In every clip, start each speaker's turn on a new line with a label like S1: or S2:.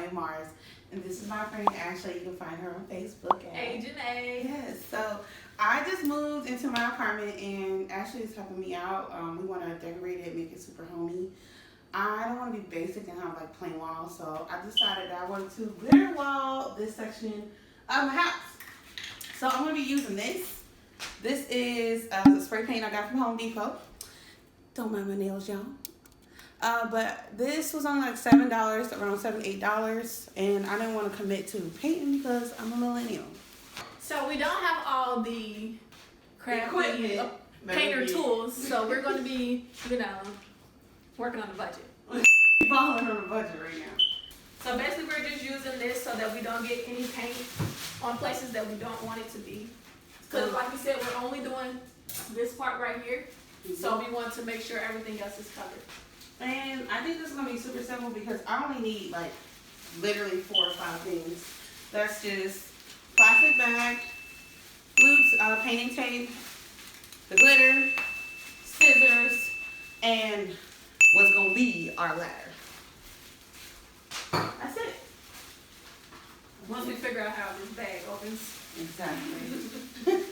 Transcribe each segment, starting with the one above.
S1: Myia Mars. And this is my friend Ashley. You can find her on Facebook at
S2: Agent A.
S1: Yes. So I just moved into my apartment and Ashley is helping me out. We want to decorate it, make it super homey. I don't want to be basic and have like plain walls, so I decided that I wanted to glitter wall this section of my house. So I'm going to be using this. This is the spray paint I got from Home Depot. Don't mind my nails, y'all. But this was only like $7, around $7, $8, and I didn't want to commit to painting because I'm a millennial.
S2: So we don't have all the crafty
S1: equipment,
S2: painter tools, so we're going to be, working on the budget.
S1: Falling on the budget right now.
S2: So basically we're just using this so that we don't get any paint on places that we don't want it to be. Because like we said, we're only doing this part right here. So we want to make sure everything else is covered.
S1: And I think this is going to be super simple because I only need like literally 4 or 5 things. That's just plastic bag, blue painting tape, the glitter, scissors, and what's going to be our ladder. That's it.
S2: Once we figure out how this bag opens.
S1: Exactly.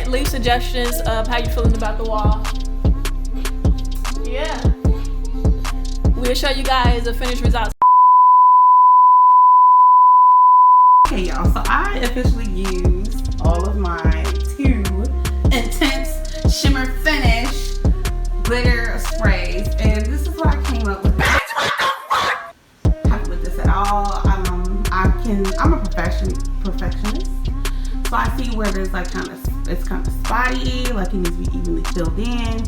S2: Leave suggestions of how you're feeling about the wall. Yeah. We'll show you guys the finished results.
S1: Okay, y'all, so I officially used all of my 2 intense shimmer finish glitter sprays, and this is what I came up with. Happy with this at all. I'm a perfectionist. So I see where there's like it's kind of spotty, like it needs to be evenly filled in,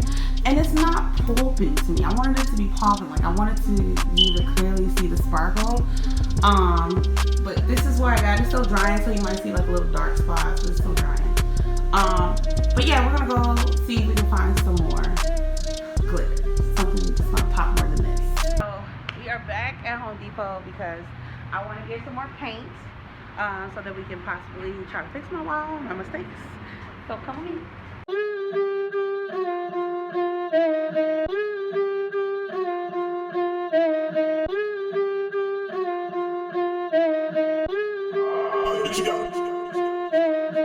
S1: and it's not popping to me. I wanted it to be popping, like I wanted you to clearly see the sparkle. But this is where I got it. It's still drying, so you might see like a little dark spots, but it's still drying. But yeah, we're gonna go see if we can find some more glitter, something that's gonna pop more than this. So we are back at Home Depot because I want to get some more paint. So that we can possibly try to fix my wall, my mistakes. So come with me.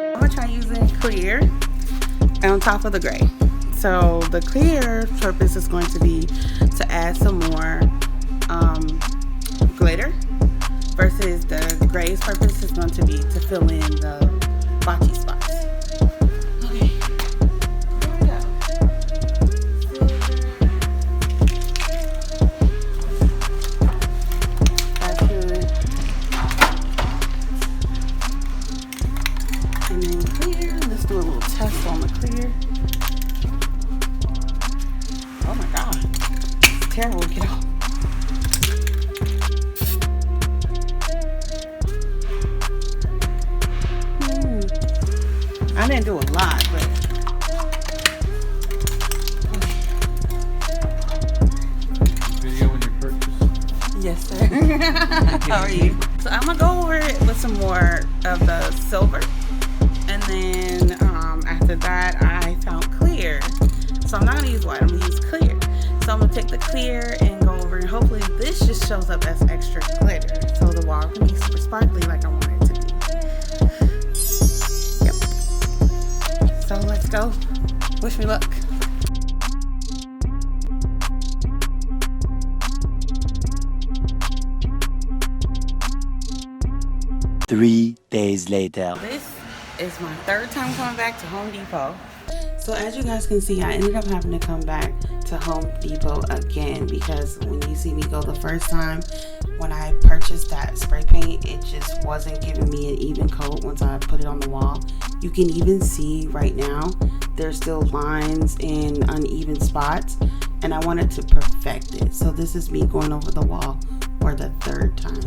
S1: I'm gonna try using clear on top of the gray. So the clear purpose is going to be to add some more glitter, versus the gray's purpose is going to be to fill in the botchy spots. Okay, here we go. That's good. And then clear. Let's do a little test on the clear. Oh my god, it's terrible to get off. I didn't do a lot, but
S3: video when you purchase?
S1: Yes, sir. How are you? So I'm gonna go over it with some more of the silver, and then after that I found clear. So I'm not gonna use white. I'm gonna use clear. So I'm gonna take the clear and go over, and hopefully this just shows up as extra glitter, so the wall can be super sparkly like I want it to be. Yep. So let's go. Wish me luck.
S4: 3 days later.
S1: This is my third time coming back to Home Depot. So as you guys can see, I ended up having to come back to Home Depot again because when you see me go the first time, when I purchased that spray paint, it just wasn't giving me an even coat once I put it on the wall. You can even see right now, there's still lines and uneven spots, and I wanted to perfect it. So this is me going over the wall for the third time.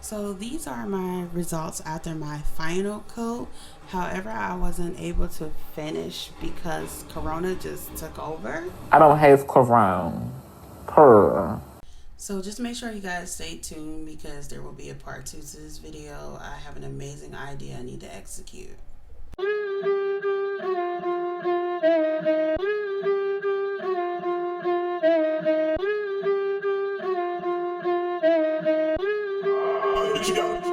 S1: So these are my results after my final coat. However, I wasn't able to finish because Corona just took over.
S5: I don't have Corona. Purr.
S1: So just make sure you guys stay tuned because there will be a part 2 to this video. I have an amazing idea I need to execute.
S6: What you got?